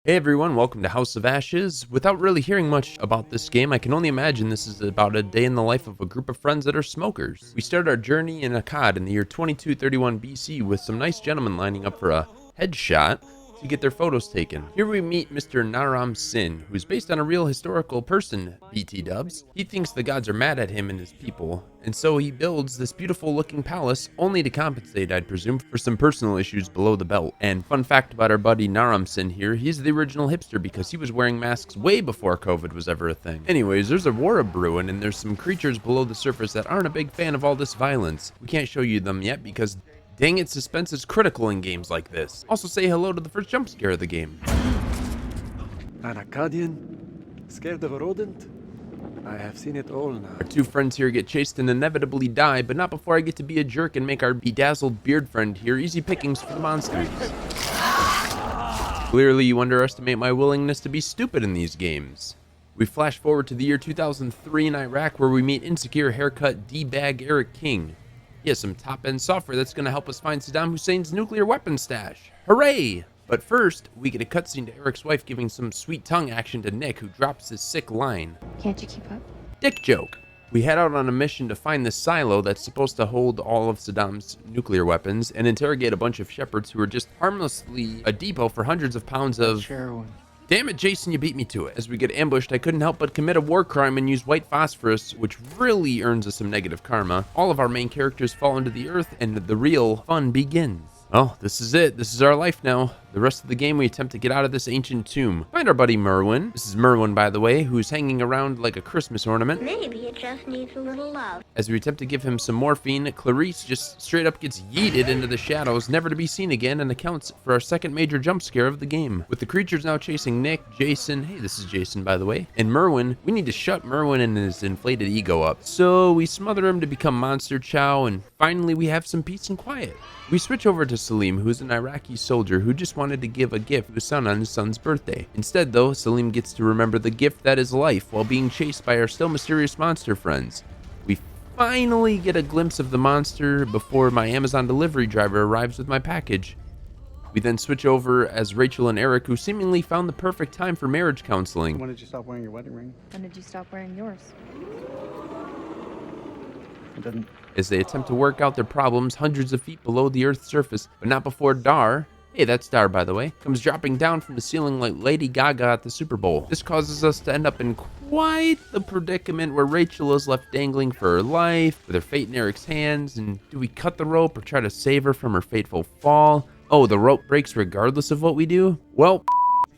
Hey everyone, welcome to House of Ashes. Without really hearing much about this game, I can only imagine this is about a day in the life of a group of friends that are smokers. We start our journey in Akkad in the year 2231 BC with some nice gentlemen lining up for a headshot to get their photos taken. Here we meet Mr. Naram Sin, who is based on a real historical person, BT dubs. He thinks the gods are mad at him and his people, and so he builds this beautiful looking palace only to compensate, I'd presume, for some personal issues below the belt. And fun fact about our buddy Naram Sin here, he's the original hipster because he was wearing masks way before COVID was ever a thing. Anyways, there's a war brewing and there's some creatures below the surface that aren't a big fan of all this violence. We can't show you them yet because dang it, suspense is critical in games like this. Also say hello to the first jump scare of the game. An Akkadian? Scared of a rodent? I have seen it all now. Our two friends here get chased and inevitably die, but not before I get to be a jerk and make our bedazzled beard friend here easy pickings for the monsters. Clearly you underestimate my willingness to be stupid in these games. We flash forward to the year 2003 in Iraq where we meet insecure haircut D-bag Eric King. He has some top-end software that's going to help us find Saddam Hussein's nuclear weapon stash. Hooray! But first, we get a cutscene to Eric's wife giving some sweet tongue action to Nick, who drops his sick line. Can't you keep up? Dick joke. We head out on a mission to find this silo that's supposed to hold all of Saddam's nuclear weapons and interrogate a bunch of shepherds who are just harmlessly a depot for hundreds of pounds of Heroin. Damn it, Jason, you beat me to it. As we get ambushed, I couldn't help but commit a war crime and use white phosphorus, which really earns us some negative karma. All of our main characters fall into the earth, and the real fun begins. Well, this is it. This is our life now. The rest of the game, we attempt to get out of this ancient tomb. Find our buddy Merwin. This is Merwin, by the way, who's hanging around like a Christmas ornament. Maybe it just needs a little love. As we attempt to give him some morphine, Clarice just straight up gets yeeted into the shadows, never to be seen again, and accounts for our second major jump scare of the game. With the creatures now chasing Nick, Jason, hey, this is Jason, by the way, and Merwin, we need to shut Merwin and his inflated ego up. So we smother him to become Monster Chow, and finally we have some peace and quiet. We switch over to Salim, who's an Iraqi soldier who just wanted to give a gift to his son on his son's birthday. Instead, though, Salim gets to remember the gift that is life while being chased by our still mysterious monster friends. We finally get a glimpse of the monster before my Amazon delivery driver arrives with my package. We then switch over as Rachel and Eric, who seemingly found the perfect time for marriage counseling. When did you stop wearing your wedding ring? When did you stop wearing yours? I didn't. As they attempt to work out their problems hundreds of feet below the Earth's surface, but not before Dar, hey, that's Dar by the way, comes dropping down from the ceiling like Lady Gaga at the Super Bowl. This causes us to end up in quite the predicament where Rachel is left dangling for her life, with her fate in Eric's hands, and do we cut the rope or try to save her from her fateful fall? Oh, the rope breaks regardless of what we do? Well,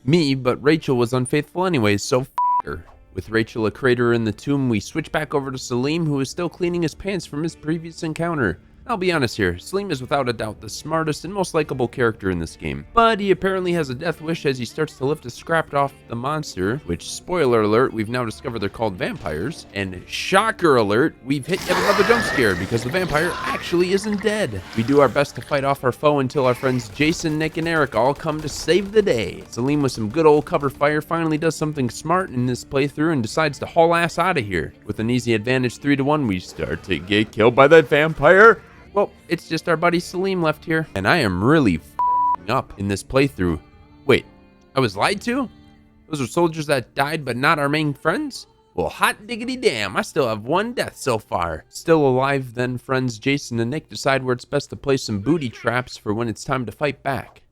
me, but Rachel was unfaithful anyways, so her. With Rachel a crater in the tomb, we switch back over to Salim, who is still cleaning his pants from his previous encounter. I'll be honest here, Salim is without a doubt the smartest and most likable character in this game, but he apparently has a death wish as he starts to lift a scrap off the monster, which, spoiler alert, we've now discovered they're called vampires, and shocker alert, we've hit yet another jump scare because the vampire actually isn't dead. We do our best to fight off our foe until our friends Jason, Nick, and Eric all come to save the day. Salim, with some good old cover fire, finally does something smart in this playthrough and decides to haul ass out of here. With an easy advantage 3-1, we start to get killed by that vampire. Well, it's just our buddy Salim left here, and I am really f***ing up in this playthrough. Wait, I was lied to? Those are soldiers that died but not our main friends? Well, hot diggity damn, I still have one death so far. Still alive then, friends Jason and Nick decide where it's best to place some booty traps for when it's time to fight back.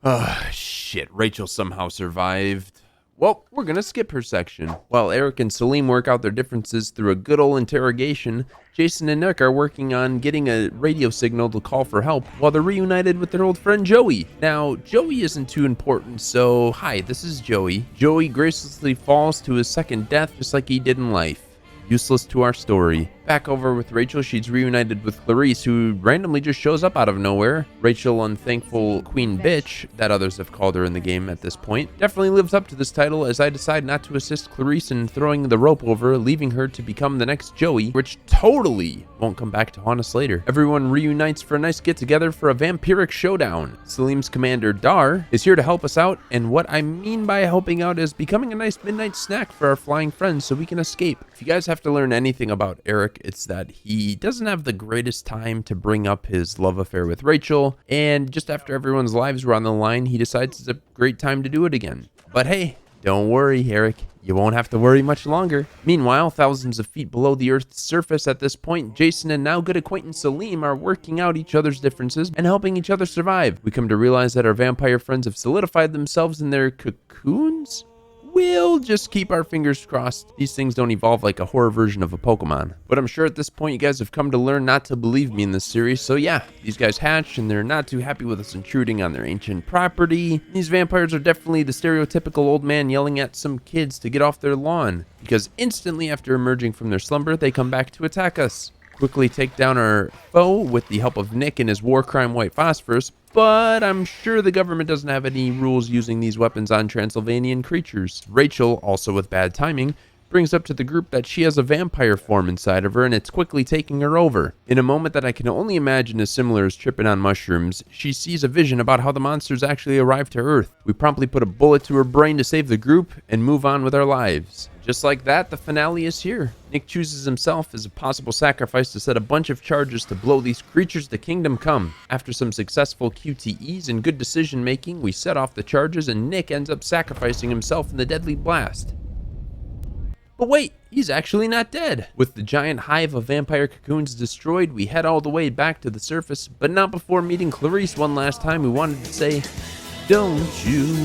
Shit, Rachel somehow survived. Well, we're gonna skip her section. While Eric and Salim work out their differences through a good old interrogation, Jason and Nick are working on getting a radio signal to call for help while they're reunited with their old friend Joey. Now, Joey isn't too important, so hi, this is Joey. Joey graciously falls to his second death just like he did in life. Useless to our story. Back over with Rachel, she's reunited with Clarice, who randomly just shows up out of nowhere. Rachel, unthankful queen bitch, that others have called her in the game at this point, definitely lives up to this title as I decide not to assist Clarice in throwing the rope over, leaving her to become the next Joey, which totally won't come back to haunt us later. Everyone reunites for a nice get-together for a vampiric showdown. Salim's commander, Dar, is here to help us out, and what I mean by helping out is becoming a nice midnight snack for our flying friends so we can escape. If you guys have to learn anything about Eric, it's that he doesn't have the greatest time to bring up his love affair with Rachel, and just after everyone's lives were on the line, he decides it's a great time to do it again. But hey, don't worry, Eric. You won't have to worry much longer. Meanwhile, thousands of feet below the Earth's surface at this point, Jason and now good acquaintance Salim are working out each other's differences and helping each other survive. We come to realize that our vampire friends have solidified themselves in their cocoons? We'll just keep our fingers crossed these things don't evolve like a horror version of a Pokemon. But I'm sure at this point you guys have come to learn not to believe me in this series, so yeah, these guys hatch and they're not too happy with us intruding on their ancient property. These vampires are definitely the stereotypical old man yelling at some kids to get off their lawn, because instantly after emerging from their slumber, they come back to attack us. Quickly take down our foe with the help of Nick and his war crime white phosphorus, but I'm sure the government doesn't have any rules using these weapons on Transylvanian creatures. Rachel, also with bad timing, brings up to the group that she has a vampire form inside of her and it's quickly taking her over. In a moment that I can only imagine is similar as tripping on mushrooms, she sees a vision about how the monsters actually arrived to Earth. We promptly put a bullet to her brain to save the group and move on with our lives. Just like that, the finale is here. Nick chooses himself as a possible sacrifice to set a bunch of charges to blow these creatures to kingdom come. After some successful QTEs and good decision making, we set off the charges and Nick ends up sacrificing himself in the deadly blast. But wait, he's actually not dead. With the giant hive of vampire cocoons destroyed, we head all the way back to the surface, but not before meeting Clarice one last time. We wanted to say, don't you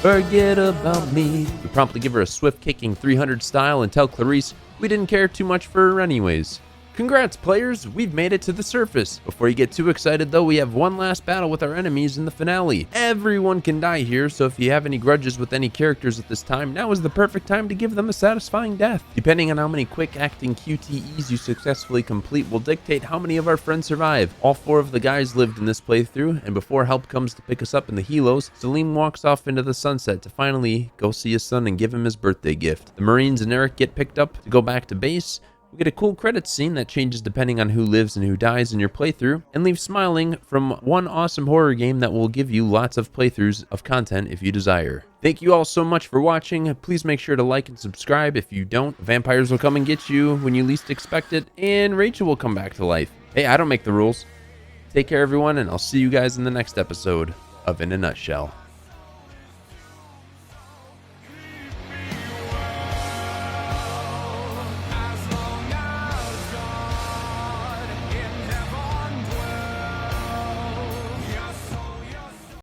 forget about me. We promptly give her a swift kicking 300 style and tell Clarice we didn't care too much for her anyways. Congrats players, we've made it to the surface. Before you get too excited though, we have one last battle with our enemies in the finale. Everyone can die here, so if you have any grudges with any characters at this time, now is the perfect time to give them a satisfying death. Depending on how many quick acting QTEs you successfully complete will dictate how many of our friends survive. All 4 of the guys lived in this playthrough, and before help comes to pick us up in the helos, Salim walks off into the sunset to finally go see his son and give him his birthday gift. The Marines and Eric get picked up to go back to base. We get a cool credits scene that changes depending on who lives and who dies in your playthrough, and leave smiling from one awesome horror game that will give you lots of playthroughs of content if you desire. Thank you all so much for watching. Please make sure to like and subscribe. If you don't, vampires will come and get you when you least expect it, and Rachel will come back to life. Hey, I don't make the rules. Take care everyone, and I'll see you guys in the next episode of In a Nutshell.